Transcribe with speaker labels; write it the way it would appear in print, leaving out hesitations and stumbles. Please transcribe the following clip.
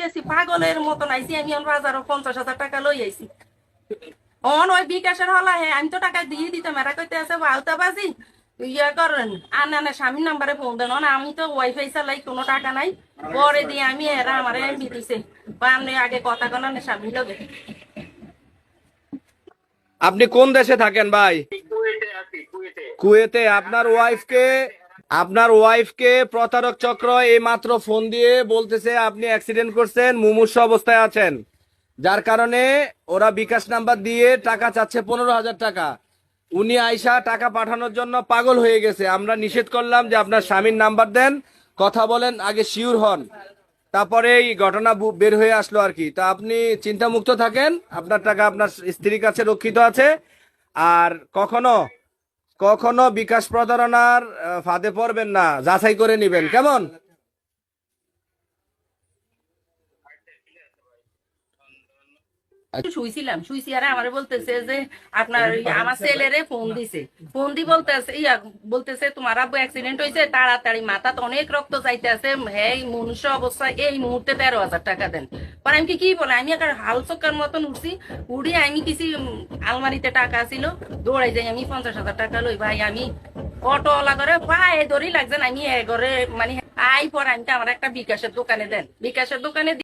Speaker 1: গেছি পাগলের মতন আইছি আমি বাজারও 50,000 টাকা লই আইছি ওই বিকাশের হলা হ্যাঁ আমি তো টাকা দিয়ে দিতাম এরা কইতে আছে বাউতা বাজি ইয়া করেন আনা স্বামীর নাম্বারে ফোন দেন না আমি তো ওয়াইফাই চালাই কোনো টাকা নাই পরে দিয়ে আমি এরা আমার এমবি দিছে বা আপনি আগে কথা কন না স্বামী লগে
Speaker 2: আপনি কোন দেশে থাকেন ভাই? কুয়েতে। আপনার ওয়াইফকে প্রতারক চক্র এই মাত্র ফোন দিয়ে বলতেছে আপনি অ্যাক্সিডেন্ট করছেন, মুমূর্ষু অবস্থায় আছেন, যার কারণে ওরা বিকাশ নাম্বার দিয়ে টাকা চাচ্ছে 15,000 টাকা। উনি আইসা টাকা পাঠানোর জন্য পাগল হয়ে গেছে। আমরা নিষেধ করলাম যে আপনার স্বামীর নাম্বার দেন, কথা বলেন, আগে শিওর হন, তারপরে এই ঘটনা বের হয়ে আসলো আর কি। তা আপনি চিন্তামুক্ত থাকেন, আপনার টাকা আপনার স্ত্রীর কাছে রক্ষিত আছে। আর কখনো কখনো বিকাশ প্রতারণার ফাঁদে পড়বেন না, যাচাই করে নিবেন, কেমন?
Speaker 1: শুইছি আর আমার বলতেছে যে আপনার আমার ছেলেরে ফোন দিছে ফোন দি বলতেছে বলতেছে তোমার আব্বু অ্যাক্সিডেন্ট হয়েছে তাড়াতাড়ি মাথাত অনেক রক্ত চাইতে আছে হ্যাঁ মনুষ্য অবস্থায় এই মুহূর্তে 13,000 টাকা দেন। পরে আমি কি বলে আমি একটা হাল চক্কার মতন উঠছি উড়ি আমি কিছু আলমারিতে টাকা ছিল দৌড়াই যাই আমি 50,000 টাকা লই ভাই আমি অটোওয়ালা করে পায়ে দড়ি লাগছেন আমি এগরে মানে আই পরে আমি আমার একটা বিকাশের দোকানে দেন বিকাশের দোকানে